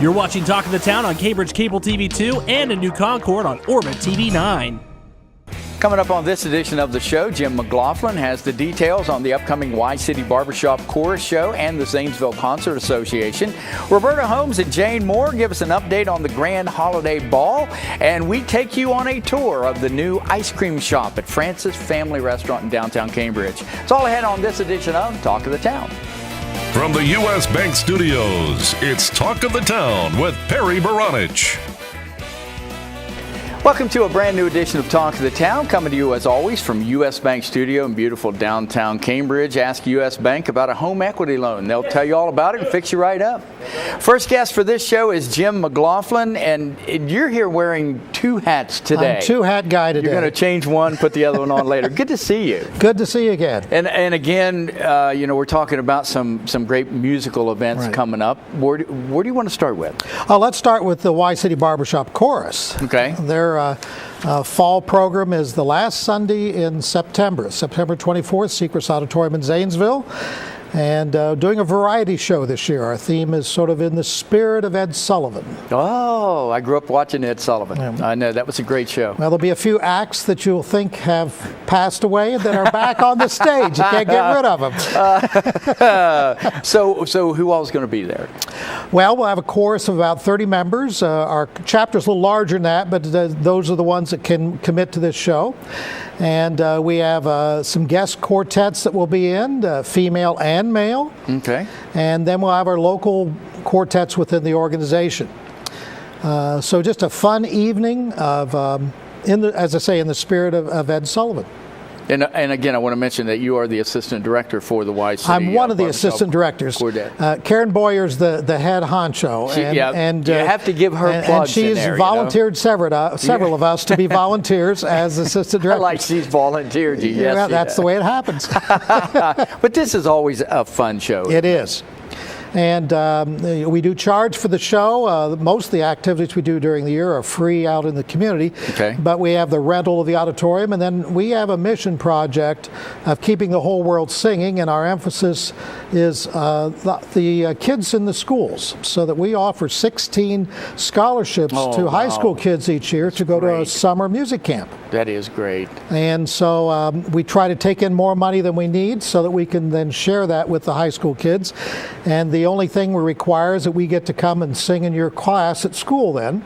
You're watching Talk of the Town on Cambridge Cable TV 2 and a new Concord on Orbit TV 9. Coming up on this edition of the show, Jim McLaughlin has the details on the upcoming Y-City Barbershop Chorus show and the Zanesville Concert Association. Roberta, Holmes, and Jane Moore give us an update on the Grand Holiday Ball, and we take you on a tour of the new ice cream shop at Francis Family Restaurant in downtown Cambridge. It's all ahead on this edition of Talk of the Town. From the U.S. Bank Studios, it's Talk of the Town with Perry Baranich. Welcome to a brand new edition of Talk of the Town, coming to you as always from U.S. Bank Studio in beautiful downtown Cambridge. Ask U.S. Bank about a home equity loan. They'll tell you all about it and fix you right up. First guest for this show is Jim McLaughlin, and you're here wearing two hats today. I'm a two-hat guy today. You're going to change one, put the other one on later. Good to see you. Good to see you again. And again, we're talking about some great musical events coming up. Where do you want to start with? Let's start with the Y-City Barbershop Chorus. Okay. Their fall program is the last Sunday in September 24th, Secrets Auditorium in Zanesville. And doing a variety show this year. Our theme is sort of in the spirit of Ed Sullivan. Oh, I grew up watching Ed Sullivan. Yeah. I know, that was a great show. Well, there'll be a few acts that you'll think have passed away that are back on the stage. You can't get rid of them. So who all is going to be there? Well, we'll have a chorus of about 30 members. Our chapter's a little larger than that, but those are the ones that can commit to this show. And we have some guest quartets that will be in, female and male. Okay. And then we'll have our local quartets within the organization. So just a fun evening of, as I say, in the spirit of Ed Sullivan. And again, I want to mention that you are the assistant director for the Y-City. I'm one of the assistant directors. Karen Boyer's the head honcho. And you have to give her plugs. And she's volunteered several of us to be volunteers as assistant directors. Like she's volunteered you. Yes, that's the way it happens. But this is always a fun show. It is. And we do charge for the show. Most of the activities we do during the year are free out in the community. Okay. But we have the rental of the auditorium, and then we have a mission project of keeping the whole world singing, and our emphasis is the kids in the schools, so that we offer 16 scholarships to high school kids each year to go to a summer music camp. That is great. And so we try to take in more money than we need so that we can then share that with the high school kids. And the only thing we require is that we get to come and sing in your class at school then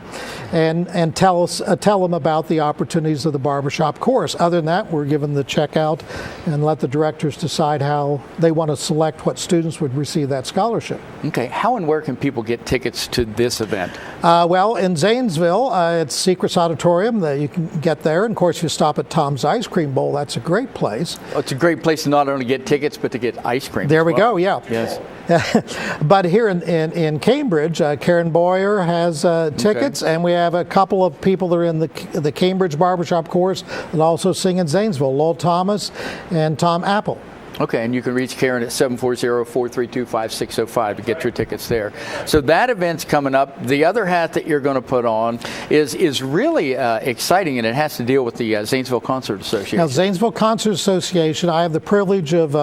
and tell them about the opportunities of the barbershop chorus. Other than that, we're given the checkout and let the directors decide how they want to select what students would receive that scholarship. Okay. How and where can people get tickets to this event? Well, in Zanesville, it's Secrets Auditorium that you can get there. And of course, if you stop at Tom's Ice Cream Bowl, that's a great place. Oh, it's a great place to not only get tickets, but to get ice cream. There we go, yeah. Yes. But here in Cambridge, Karen Boyer has tickets, and we have a couple of people that are in the Cambridge Barbershop Chorus that also sing in Zanesville, Lowell Thomas and Tom Apple. Okay, and you can reach Karen at 740-432-5605 to get your tickets there. So that event's coming up. The other hat that you're going to put on is really exciting, and it has to deal with the Zanesville Concert Association. Now, Zanesville Concert Association, I have the privilege of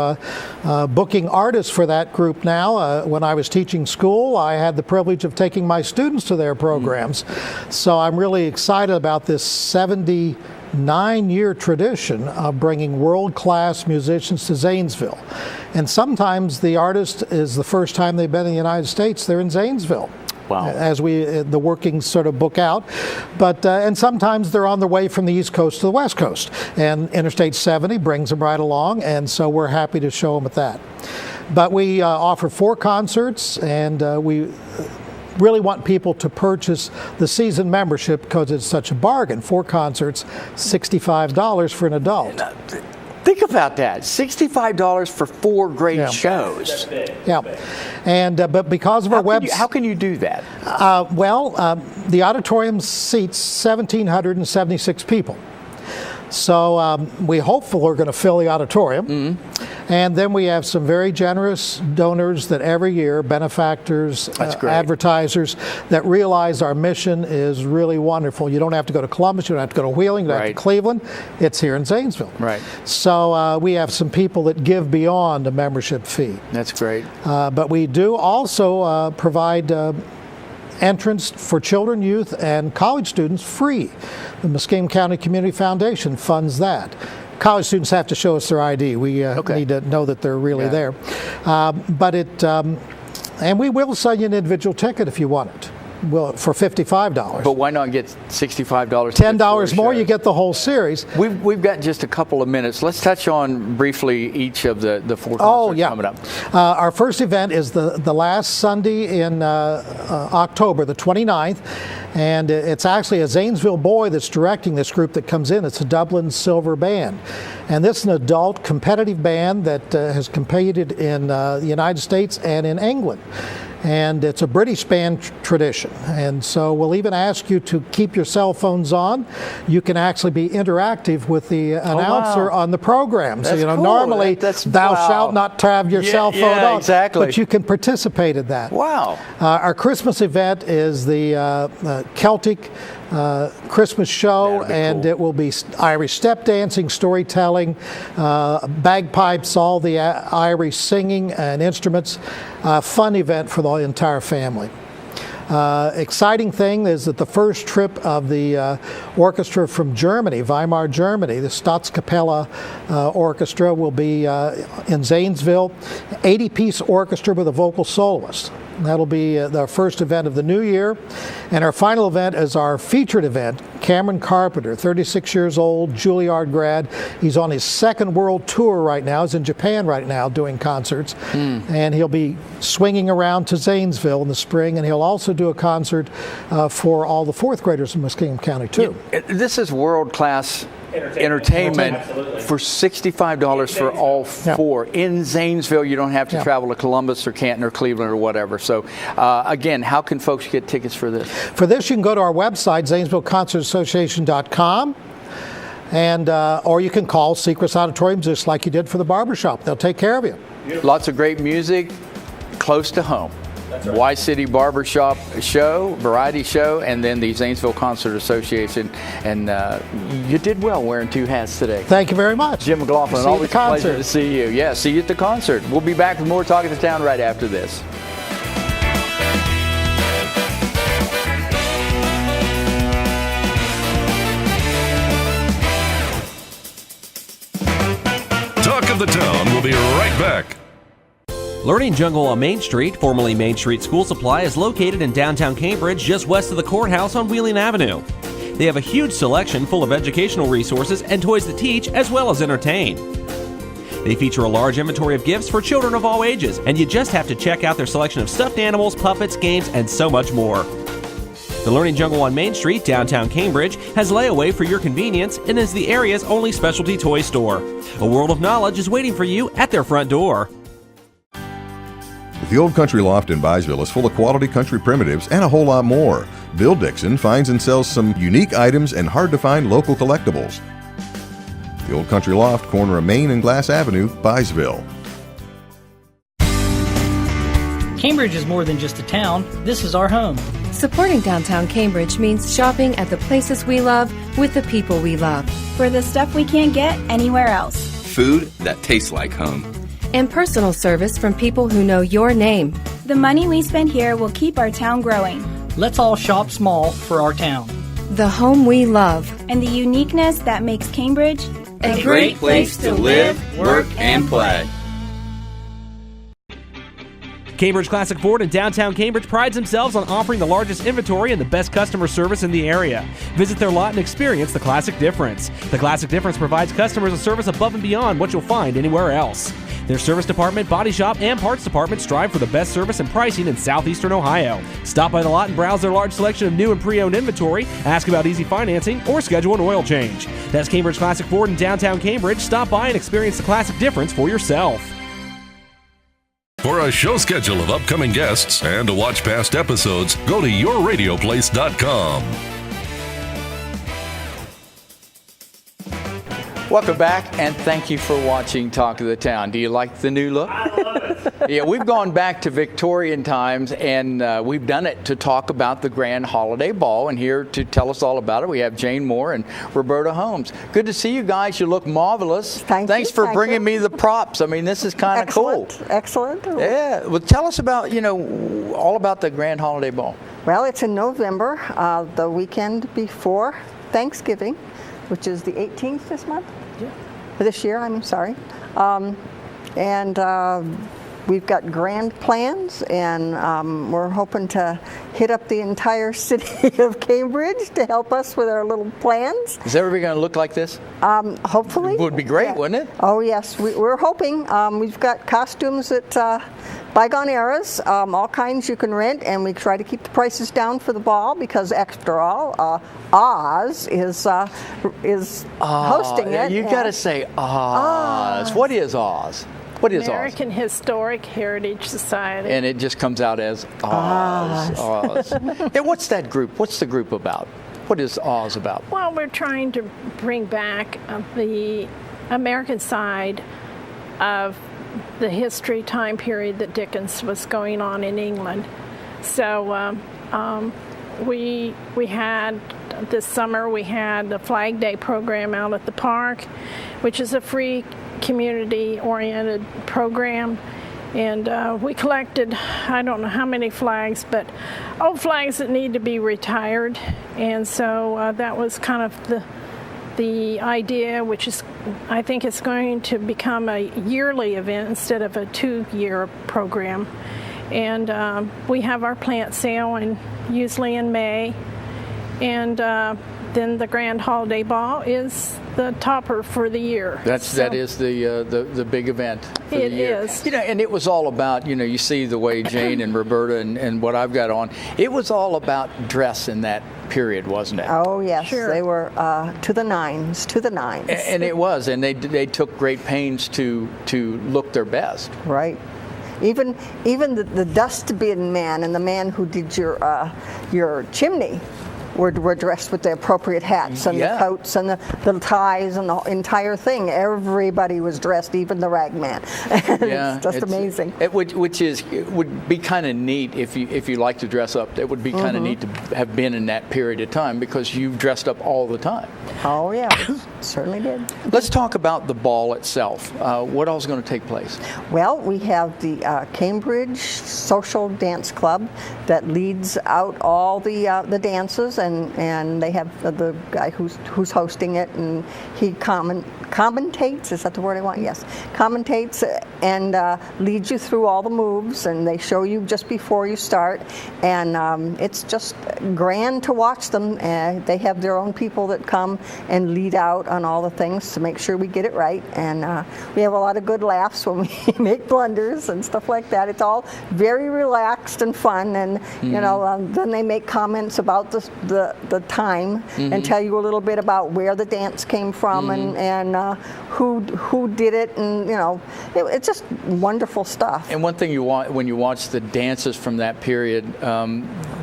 booking artists for that group now. When I was teaching school, I had the privilege of taking my students to their programs. So I'm really excited about this 79-year tradition of bringing world-class musicians to Zanesville. And sometimes the artist is the first time they've been in the United States, they're in Zanesville. Wow. As the workings sort of book out. But and sometimes they're on their way from the East Coast to the West Coast. And Interstate 70 brings them right along, and so we're happy to show them at that. But we offer 4 concerts, and we really want people to purchase the season membership because it's such a bargain. 4 concerts, $65 for an adult. Think about that, $65 for 4 great shows. Yeah, and but because of our website, how can you do that? The auditorium seats 1,776 people. So we hopefully are going to fill the auditorium. Mm-hmm. And then we have some very generous donors that every year, benefactors, advertisers, that realize our mission is really wonderful. You don't have to go to Columbus, you don't have to go to Wheeling, you don't have to Cleveland. It's here in Zanesville. Right. So we have some people that give beyond a membership fee. That's great. But we do also provide entrance for children, youth, and college students free. The Muskingum County Community Foundation funds that. College students have to show us their ID. We need to know that they're really there. And we will sell you an individual ticket if you want it. Well, for $55. But why not get $65? $10 more, you get the whole series. We've got just a couple of minutes. Let's touch on briefly each of the four concerts coming up. Our first event is the last Sunday in October, the 29th. And it's actually a Zanesville boy that's directing this group that comes in. It's a Dublin Silver Band. And this is an adult competitive band that has competed in the United States and in England. And it's a British band tradition. And so we'll even ask you to keep your cell phones on. You can actually be interactive with the announcer on the program. That's so, cool. Normally, thou shalt not have your cell phone on. Exactly. But you can participate in that. Wow. Our Christmas event is the Celtic Christmas show, and it will be Irish step dancing, storytelling, bagpipes, all the Irish singing and instruments. Fun event for the entire family. Exciting thing is that the first trip of the orchestra from Germany, Weimar, Germany, the Staatskapelle Orchestra, will be in Zanesville. 80-piece orchestra with a vocal soloist. That'll be the first event of the new year. And our final event is our featured event. Cameron Carpenter, 36 years old, Juilliard grad. He's on his second world tour right now. He's in Japan right now doing concerts. And he'll be swinging around to Zanesville in the spring. And he'll also do a concert for all the fourth graders in Muskingum County, too. This is world-class entertainment for $65 for all four. In Zanesville, you don't have to travel to Columbus or Canton or Cleveland or whatever. So, again, how can folks get tickets for this? For this, you can go to our website, ZanesvilleConcertAssociation.com, and or you can call Secrets Auditorium just like you did for the barbershop. They'll take care of you. Lots of great music close to home. Y-City Barbershop show, variety show, and then the Zanesville Concert Association. And you did well wearing two hats today. Than't you very much. Jim McLaughlin, always a pleasure to see you. Yeah, see you at the concert. We'll be back with more Talk of the Town right after this. Talk of the Town will be right back. Learning Jungle on Main Street, formerly Main Street School Supply, is located in downtown Cambridge, just west of the courthouse on Wheeling Avenue. They have a huge selection full of educational resources and toys that teach as well as entertain. They feature a large inventory of gifts for children of all ages, and you just have to check out their selection of stuffed animals, puppets, games, and so much more. The Learning Jungle on Main Street, downtown Cambridge, has layaway for your convenience and is the area's only specialty toy store. A world of knowledge is waiting for you at their front door. The Old Country Loft in Byesville is full of quality country primitives and a whole lot more. Bill Dixon finds and sells some unique items and hard-to-find local collectibles. The Old Country Loft, corner of Main and Glass Avenue, Byesville. Cambridge is more than just a town. This is our home. Supporting downtown Cambridge means shopping at the places we love with the people we love. For the stuff we can't get anywhere else. Food that tastes like home. And personal service from people who know your name. The money we spend here will keep our town growing. Let's all shop small for our town. The home we love. And the uniqueness that makes Cambridge a great place to live, work, and play. Cambridge Classic Ford in downtown Cambridge prides themselves on offering the largest inventory and the best customer service in the area. Visit their lot and experience the Classic Difference. The Classic Difference provides customers a service above and beyond what you'll find anywhere else. Their service department, body shop, and parts department strive for the best service and pricing in southeastern Ohio. Stop by the lot and browse their large selection of new and pre-owned inventory, ask about easy financing, or schedule an oil change. That's Cambridge Classic Ford in downtown Cambridge. Stop by and experience the Classic Difference for yourself. For a show schedule of upcoming guests and to watch past episodes, go to yourradioplace.com. Welcome back, and thank you for watching Talk of the Town. Do you like the new look? I love it. Yeah, we've gone back to Victorian times, and we've done it to talk about the Grand Holiday Ball. And here to tell us all about it, we have Jane Moore and Roberta Holmes. Good to see you guys. You look marvelous. Thanks for bringing me the props. I mean, this is kind of cool. Excellent. Yeah. Well, tell us about, all about the Grand Holiday Ball. Well, it's in November, the weekend before Thanksgiving, which is the 18th this month? Yeah. This year, I'm sorry. We've got grand plans, and we're hoping to hit up the entire city of Cambridge to help us with our little plans. Is everybody going to look like this? Hopefully. It would be great, wouldn't it? Oh, yes. We're hoping. We've got costumes at Bygone Eras, all kinds you can rent, and we try to keep the prices down for the ball because, after all, Oz is hosting it. You got to say Oz. What is Oz? What is American Historic Heritage Society. And it just comes out as Oz. And what's that group? What's the group about? What is Oz about? Well, we're trying to bring back the American side of the history time period that Dickens was going on in England. So we had this summer we had the Flag Day program out at the park, which is a free community-oriented program, and we collected, I don't know how many flags, but old flags that need to be retired, and so that was kind of the idea, which is, I think it's going to become a yearly event instead of a 2-year program. And we have our plant sale usually in May, and then the Grand Holiday Ball is the topper for the year. That is the big event for the year. It is. And it was all about, you see the way Jane and Roberta and what I've got on. It was all about dress in that period, wasn't it? Oh, yes. Sure. They were to the nines. And it was, and they took great pains to look their best. Right. Even the dustbin man and the man who did your chimney were dressed with the appropriate hats and the coats and the ties and the entire thing. Everybody was dressed, even the rag man. It's just amazing. It would be kind of neat if you like to dress up. It would be kind of neat to have been in that period of time because you've dressed up all the time. Oh yeah, certainly did. Let's talk about the ball itself. What else is going to take place? Well, we have the Cambridge Social Dance Club that leads out all the dances, and they have the guy who's hosting it, and he commentates. Is that the word I want? Yes, commentates and leads you through all the moves, and they show you just before you start, and it's just grand to watch them. They have their own people that come and lead out on all the things to make sure we get it right, and we have a lot of good laughs when we make blunders and stuff like that. It's all very relaxed and fun, and then they make comments about the time and tell you a little bit about where the dance came from and who did it, and it's just wonderful stuff. And one thing when you watch the dances from that period,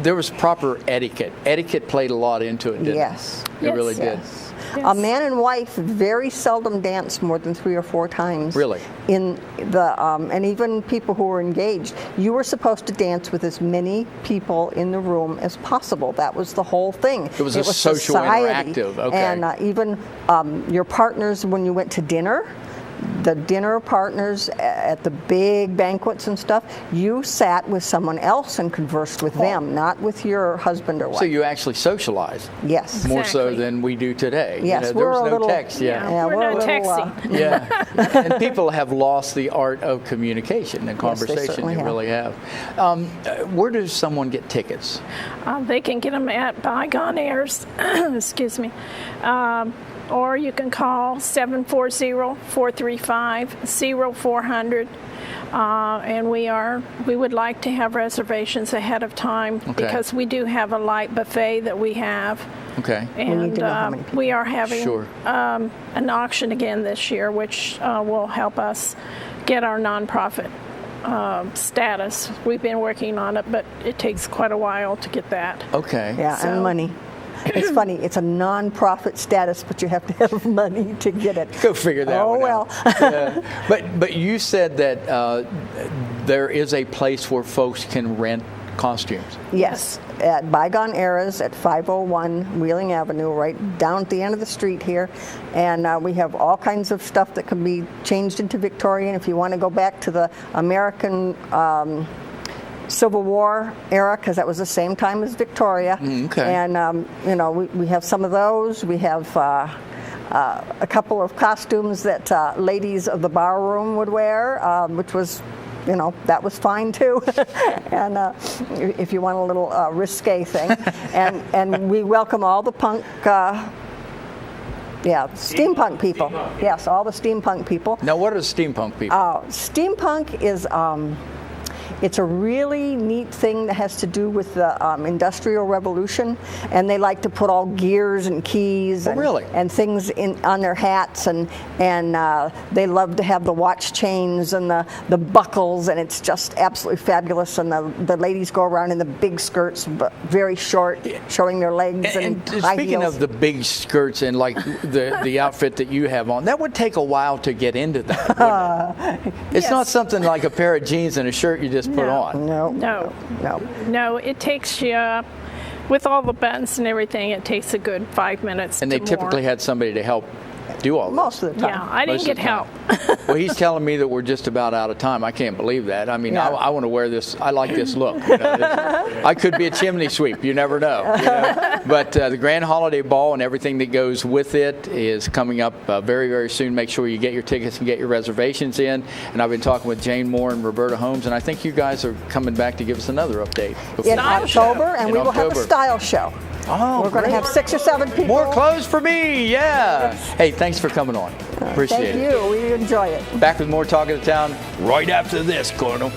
there was proper etiquette. Etiquette played a lot into it, didn't it? It really did. Yes. A man and wife very seldom dance more than 3 or 4 times. Really? In the and even people who were engaged, you were supposed to dance with as many people in the room as possible. That was the whole thing. It was a social society. Interactive. Okay. And even your partners when you went to dinner. The dinner partners at the big banquets and stuff, you sat with someone else and conversed with them, not with your husband or wife. So you actually socialized. Yes. More so than we do today. Yes, there was no text. We're no texting. And people have lost the art of communication and conversation. Yes, they really have. Where does someone get tickets? They can get them at Bygone Eras. Excuse me. Or you can call 740-435-0400. And we would like to have reservations ahead of time because we do have a light buffet that we have. Okay. And we are having an auction again this year, which will help us get our nonprofit status. We've been working on it, but it takes quite a while to get that. Okay. Yeah, and money. It's funny. It's a non-profit status, but you have to have money to get it. Go figure that one out. But you said that there is a place where folks can rent costumes. Yes, at Bygone Eras at 501 Wheeling Avenue, right down at the end of the street here. And we have all kinds of stuff that can be changed into Victorian. If you want to go back to the American Civil War era, because that was the same time as Victoria. Okay. And you know, we have some of those. We have a couple of costumes that ladies of the bar room would wear, which was, you know, that was fine too. And if you want a little risque thing. And we welcome all the punk, steampunk people. Yes, all the steampunk people. Now, what are steampunk people? Steampunk is it's a really neat thing that has to do with the Industrial Revolution, and they like to put all gears and keys and things on their hats, and they love to have the watch chains and the buckles, and it's just absolutely fabulous. And the ladies go around in the big skirts, but very short, showing their legs and high speaking heels. of the big skirts and like the outfit that you have on, that would take a while to get into that, wouldn't it? It's not something like a pair of jeans and a shirt you just put on. No, it takes you, with all the buttons and everything, it takes a good 5 minutes. And they typically had somebody to help do all most of the time. Yeah, I didn't get help. Well, he's telling me that we're just about out of time. I can't believe that. I mean, I want to wear this. I like this look. You know, I could be a chimney sweep. You never know. You know? But the Grand Holiday Ball and everything that goes with it is coming up very, very soon. Make sure you get your tickets and get your reservations in. And I've been talking with Jane Moore and Roberta Holmes, and I think you guys are coming back to give us another update. In October, and we will have a style show. Oh, we're going to have 6 or 7 people. More clothes for me, yeah. Hey, thanks for coming on. Appreciate it. Thank you. We enjoy it. Back with more Talk of the Town right after this, Colonel.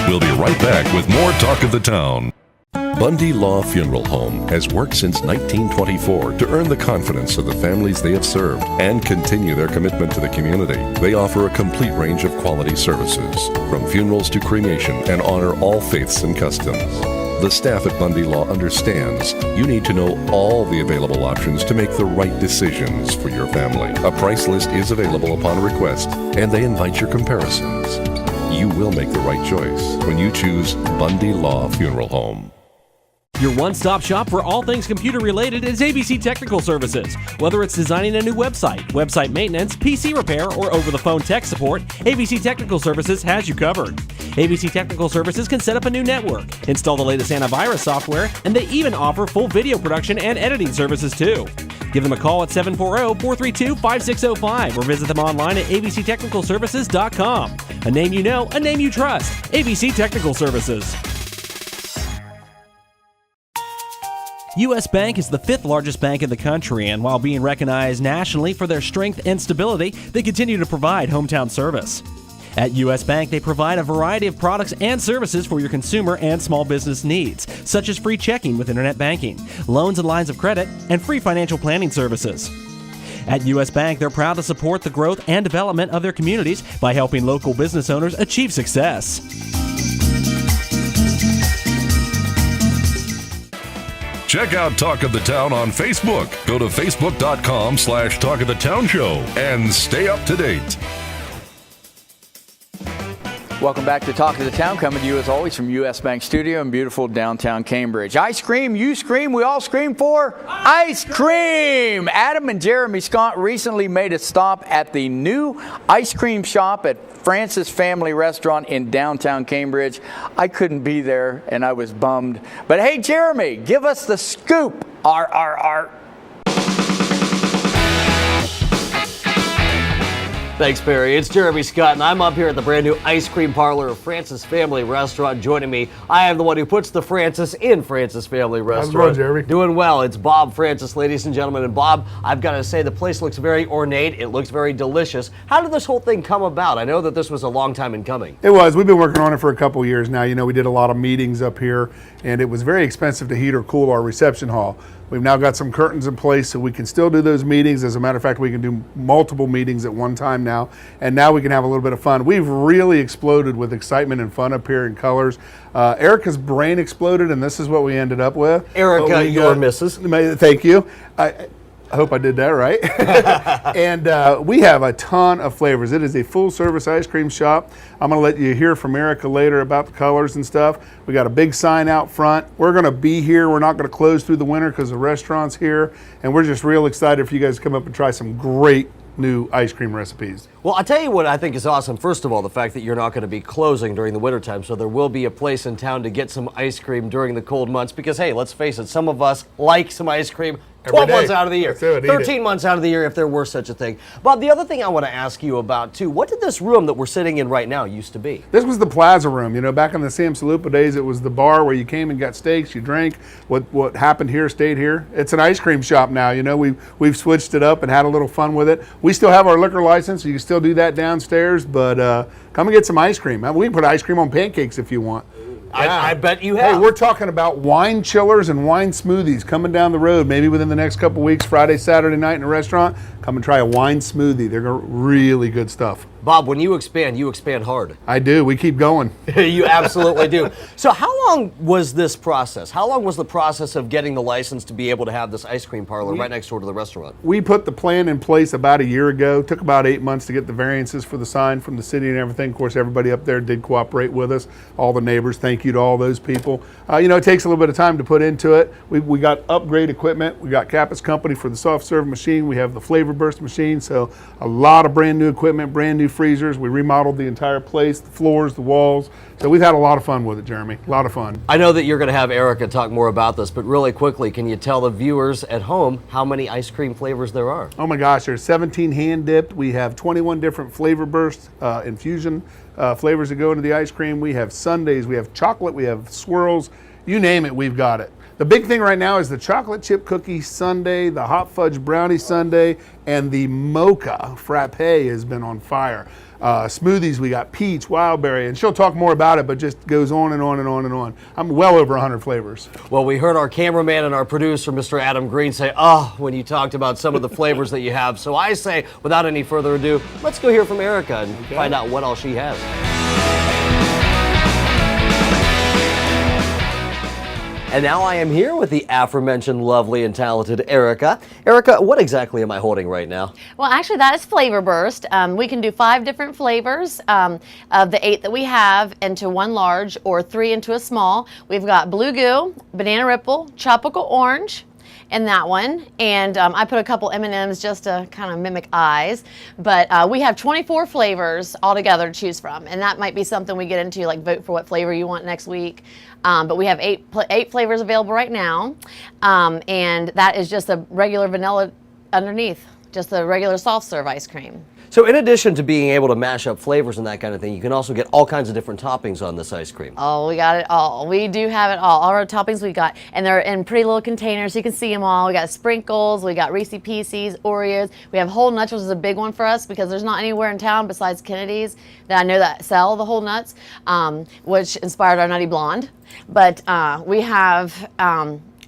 We'll be right back with more Talk of the Town. Bundy Law Funeral Home has worked since 1924 to earn the confidence of the families they have served and continue their commitment to the community. They offer a complete range of quality services, from funerals to cremation, and honor all faiths and customs. The staff at Bundy Law understands you need to know all the available options to make the right decisions for your family. A price list is available upon request, and they invite your comparisons. You will make the right choice when you choose Bundy Law Funeral Home. Your one-stop shop for all things computer-related is ABC Technical Services. Whether it's designing a new website, website maintenance, PC repair, or over-the-phone tech support, ABC Technical Services has you covered. ABC Technical Services can set up a new network, install the latest antivirus software, and they even offer full video production and editing services too. Give them a call at 740-432-5605 or visit them online at abctechnicalservices.com. A name you know, a name you trust. ABC Technical Services. U.S. Bank is the 5th largest bank in the country, and while being recognized nationally for their strength and stability, they continue to provide hometown service. At U.S. Bank, they provide a variety of products and services for your consumer and small business needs, such as free checking with internet banking, loans and lines of credit, and free financial planning services. At U.S. Bank, they're proud to support the growth and development of their communities by helping local business owners achieve success. Check out Talk of the Town on Facebook. Go to facebook.com/Talk of the Town Show and stay up to date. Welcome back to Talk of the Town, coming to you as always from U.S. Bank Studio in beautiful downtown Cambridge. I scream, you scream, we all scream for ice cream! Adam and Jeremy Scott recently made a stop at the new ice cream shop at Francis Family Restaurant in downtown Cambridge. I couldn't be there and I was bummed. But hey, Jeremy, give us the scoop. Thanks, Barry. It's Jeremy Scott, and I'm up here at the brand new ice cream parlor of Francis Family Restaurant. Joining me, I have the one who puts the Francis in Francis Family Restaurant. How's it going, Jeremy? Doing well. It's Bob Francis, ladies and gentlemen. And Bob, I've got to say, the place looks very ornate. It looks very delicious. How did this whole thing come about? I know that this was a long time in coming. It was. We've been working on it for a couple years now. You know, we did a lot of meetings up here, and it was very expensive to heat or cool our reception hall. We've now got some curtains in place so we can still do those meetings. As a matter of fact, we can do multiple meetings at one time now, and now we can have a little bit of fun. We've really exploded with excitement and fun up here in colors. Erica's brain exploded, and this is what we ended up with. Erica, your missus. Thank you. I hope I did that right. And we have a ton of flavors. It is a full-service ice cream shop. I'm going to let you hear from Erica later about the colors and stuff. We got a big sign out front. We're going to be here. We're not going to close through the winter because the restaurant's here. And we're just real excited for you guys to come up and try some great new ice cream recipes. Well, I'll tell you what I think is awesome. First of all, the fact that you're not going to be closing during the wintertime, so there will be a place in town to get some ice cream during the cold months because, hey, let's face it, some of us like some ice cream 12 months out of the year, 13 months out of the year if there were such a thing. Bob, the other thing I want to ask you about, too, what did this room that we're sitting in right now used to be? This was the Plaza Room. You know, back in the Sam Salupa days, it was the bar where you came and got steaks, you drank. What happened here stayed here. It's an ice cream shop now. You know, we've switched it up and had a little fun with it. We still have our liquor license, so you can still do that downstairs, but come and get some ice cream. We can put ice cream on pancakes if you want. I bet you have. Hey, we're talking about wine chillers and wine smoothies coming down the road, maybe within the next couple weeks, Friday, Saturday night in a restaurant. Come and try a wine smoothie. They're really good stuff. Bob, when you expand hard. I do. We keep going. You absolutely do. So how long was this process? How long was the process of getting the license to be able to have this ice cream parlor right next door to the restaurant? We put the plan in place about a year ago. Took about 8 months to get the variances for the sign from the city and everything. Of course, everybody up there did cooperate with us. All the neighbors, thank you to all those people. You know, it takes a little bit of time to put into it. We got upgrade equipment. We got Kappa's Company for the soft serve machine. We have the flavor burst machine. So a lot of brand new equipment, brand new freezers. We remodeled the entire place, the floors, the walls. So we've had a lot of fun with it, Jeremy. A lot of fun. I know that you're going to have Erica talk more about this, but really quickly, can you tell the viewers at home how many ice cream flavors there are? Oh my gosh, there's 17 hand dipped. We have 21 different flavor burst infusion flavors that go into the ice cream. We have sundaes, we have chocolate, we have swirls. You name it, we've got it. The big thing right now is the chocolate chip cookie sundae, the hot fudge brownie sundae, and the mocha frappe has been on fire. Smoothies, we got peach, wildberry, and she'll talk more about it, but just goes on and on and on and on. I'm well over 100 flavors. Well, we heard our cameraman and our producer, Mr. Adam Green, say, oh, when you talked about some of the flavors that you have. So I say, without any further ado, let's go hear from Erica and find out what all she has. And now I am here with the aforementioned lovely and talented Erica. Erica, what exactly am I holding right now? Well, actually, that is Flavor Burst. We can do 5 different flavors of the 8 that we have into 1 large or 3 into a small. We've got Blue Goo, Banana Ripple, Tropical Orange, in that one, and I put a couple M&Ms just to kind of mimic eyes, but we have 24 flavors altogether to choose from, and that might be something we get into, like vote for what flavor you want next week. But we have 8 flavors available right now, and that is just a regular vanilla underneath, just the regular soft serve ice cream. So in addition to being able to mash up flavors and that kind of thing, you can also get all kinds of different toppings on this ice cream. Oh, we got it all. We do have it all. All our toppings we got, and they're in pretty little containers. So you can see them all. We got sprinkles, we got Reese's Pieces, Oreos. We have whole nuts, which is a big one for us because there's not anywhere in town besides Kennedy's that I know that sell the whole nuts, which inspired our Nutty Blonde. But we have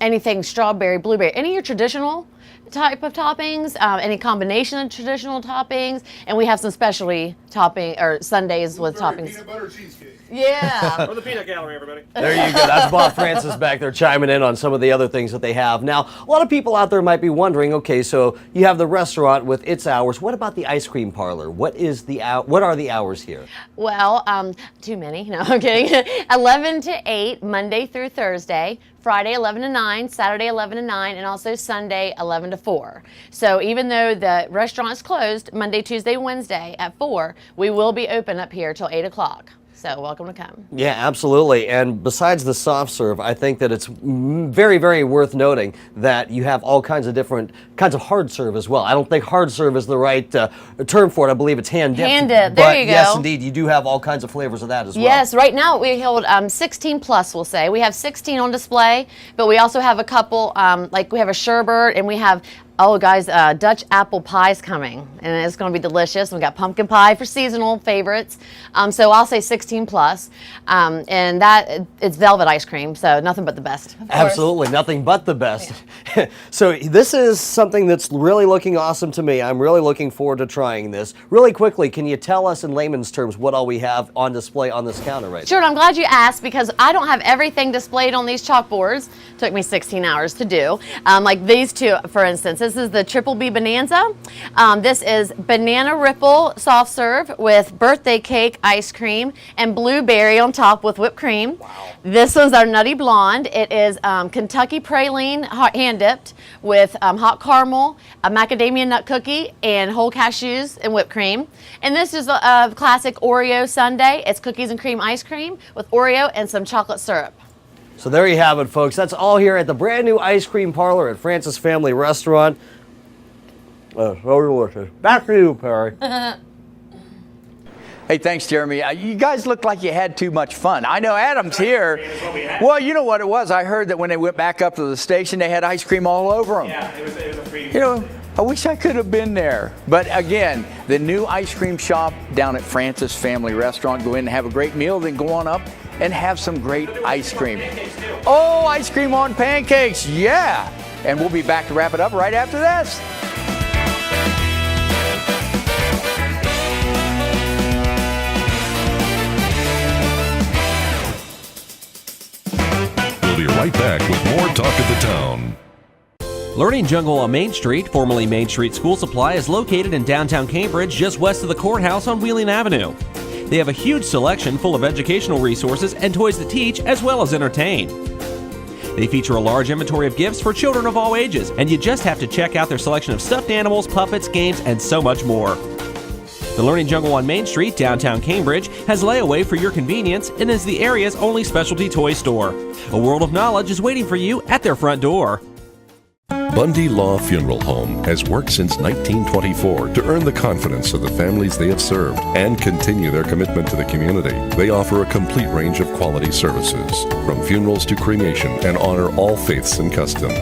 anything strawberry, blueberry, any of your traditional type of toppings, any combination of traditional toppings, and we have some specialty topping or sundaes with toppings. Peanut butter cheesecake. Yeah. Or the peanut gallery, everybody. There you go. That's Bob Francis back there chiming in on some of the other things that they have. Now, a lot of people out there might be wondering, okay, so you have the restaurant with its hours. What about the ice cream parlor? What are the hours here? Well, too many. No, I'm kidding. 11 to 8, Monday through Thursday. Friday 11 to 9, Saturday 11 to 9, and also Sunday 11 to 4. So even though the restaurant is closed Monday, Tuesday, Wednesday at 4, we will be open up here till 8 o'clock. So welcome to come. Yeah, absolutely. And besides the soft serve, I think that it's very, very worth noting that you have all kinds of different kinds of hard serve as well. I don't think hard serve is the right term for it. I believe it's hand dipped. Hand dipped. There you go. Yes, indeed, you do have all kinds of flavors of that as well. Yes, right now we hold 16 plus, we'll say. We have 16 on display, but we also have a couple, like we have a sherbet, and we have guys, Dutch apple pie's coming, and it's going to be delicious. We got pumpkin pie for seasonal favorites. So I'll say 16 plus, and that it's velvet ice cream, so nothing but the best. Absolutely, nothing but the best. Yeah. So this is something that's really looking awesome to me. I'm really looking forward to trying this. Really quickly, can you tell us in layman's terms what all we have on display on this counter right now? Sure, and I'm glad you asked because I don't have everything displayed on these chalkboards. Took me 16 hours to do. Like these two, for instance. This is the Triple B Bonanza. This is banana ripple soft serve with birthday cake ice cream and blueberry on top with whipped cream. Wow. This is our Nutty Blonde. It is Kentucky praline hand dipped with hot caramel, a macadamia nut cookie, and whole cashews and whipped cream. And this is a classic Oreo sundae. It's cookies and cream ice cream with Oreo and some chocolate syrup. So there you have it, folks. That's all here at the brand new ice cream parlor at Francis Family Restaurant. So delicious. Back to you, Perry. Hey, thanks, Jeremy. You guys look like you had too much fun. I know Adam's here. Well, you know what it was? I heard that when they went back up to the station, they had ice cream all over them. Yeah, it was a free. You know, I wish I could have been there. But again, the new ice cream shop down at Francis Family Restaurant. Go in and have a great meal, then go on up and have some great ice cream. Oh, ice cream on pancakes, yeah. And we'll be back to wrap it up right after this. We'll be right back with more Talk of the Town. Learning Jungle on Main Street, formerly Main Street School Supply, is located in downtown Cambridge, just west of the courthouse on Wheeling Avenue. They have a huge selection full of educational resources and toys to teach as well as entertain. They feature a large inventory of gifts for children of all ages, and you just have to check out their selection of stuffed animals, puppets, games, and so much more. The Learning Jungle on Main Street, downtown Cambridge, has layaway for your convenience and is the area's only specialty toy store. A world of knowledge is waiting for you at their front door. Bundy Law Funeral Home has worked since 1924 to earn the confidence of the families they have served and continue their commitment to the community. They offer a complete range of quality services, from funerals to cremation, and honor all faiths and customs.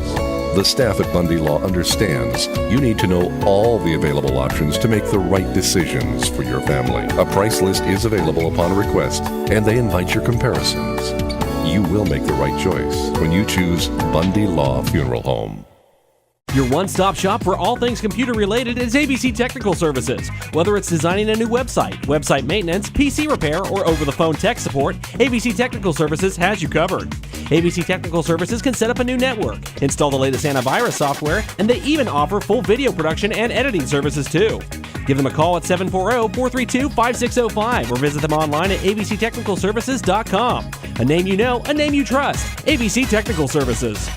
The staff at Bundy Law understands you need to know all the available options to make the right decisions for your family. A price list is available upon request, and they invite your comparisons. You will make the right choice when you choose Bundy Law Funeral Home. Your one-stop shop for all things computer-related is ABC Technical Services. Whether it's designing a new website, website maintenance, PC repair, or over-the-phone tech support, ABC Technical Services has you covered. ABC Technical Services can set up a new network, install the latest antivirus software, and they even offer full video production and editing services too. Give them a call at 740-432-5605 or visit them online at abctechnicalservices.com. A name you know, a name you trust. ABC Technical Services.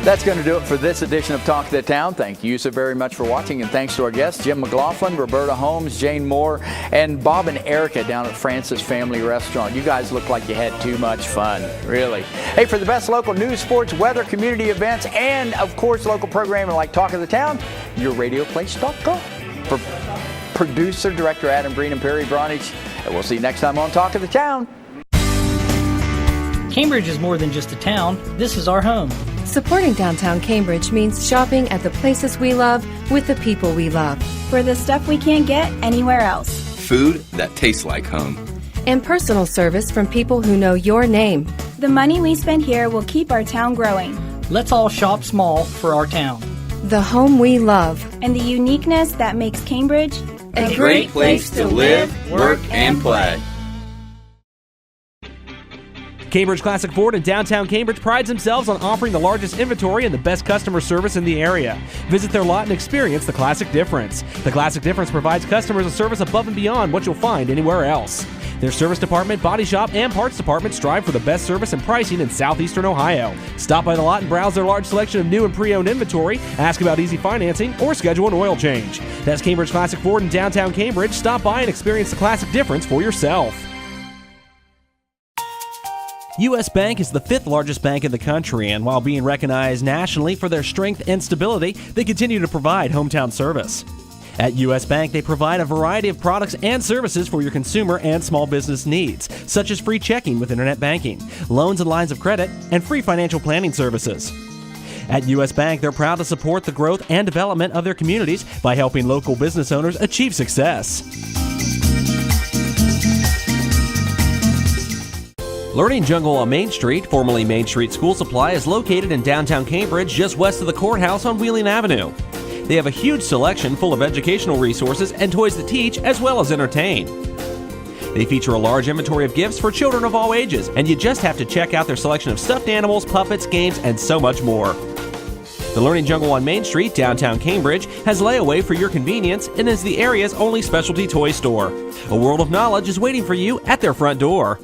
That's going to do it for this edition of Talk of the Town. Thank you so very much for watching, and thanks to our guests, Jim McLaughlin, Roberta Holmes, Jane Moore, and Bob and Erica down at Francis Family Restaurant. You guys look like you had too much fun, really. Hey, for the best local news, sports, weather, community events, and, of course, local programming like Talk of the Town, yourradioplace.com. For producer, director Adam Green, and Perry Bronich, and we'll see you next time on Talk of the Town. Cambridge is more than just a town. This is our home. Supporting downtown Cambridge means shopping at the places we love with the people we love. For the stuff we can't get anywhere else. Food that tastes like home. And personal service from people who know your name. The money we spend here will keep our town growing. Let's all shop small for our town. The home we love. And the uniqueness that makes Cambridge a great place to live, work, and play. Cambridge Classic Ford in downtown Cambridge prides themselves on offering the largest inventory and the best customer service in the area. Visit their lot and experience the Classic Difference. The Classic Difference provides customers a service above and beyond what you'll find anywhere else. Their service department, body shop, and parts department strive for the best service and pricing in southeastern Ohio. Stop by the lot and browse their large selection of new and pre-owned inventory, ask about easy financing, or schedule an oil change. That's Cambridge Classic Ford in downtown Cambridge. Stop by and experience the Classic Difference for yourself. U.S. Bank is the 5th largest bank in the country, and while being recognized nationally for their strength and stability, they continue to provide hometown service. At U.S. Bank, they provide a variety of products and services for your consumer and small business needs, such as free checking with internet banking, loans and lines of credit, and free financial planning services. At U.S. Bank, they're proud to support the growth and development of their communities by helping local business owners achieve success. Learning Jungle on Main Street, formerly Main Street School Supply, is located in downtown Cambridge, just west of the courthouse on Wheeling Avenue. They have a huge selection full of educational resources and toys to teach as well as entertain. They feature a large inventory of gifts for children of all ages, and you just have to check out their selection of stuffed animals, puppets, games, and so much more. The Learning Jungle on Main Street, downtown Cambridge, has layaway for your convenience and is the area's only specialty toy store. A world of knowledge is waiting for you at their front door.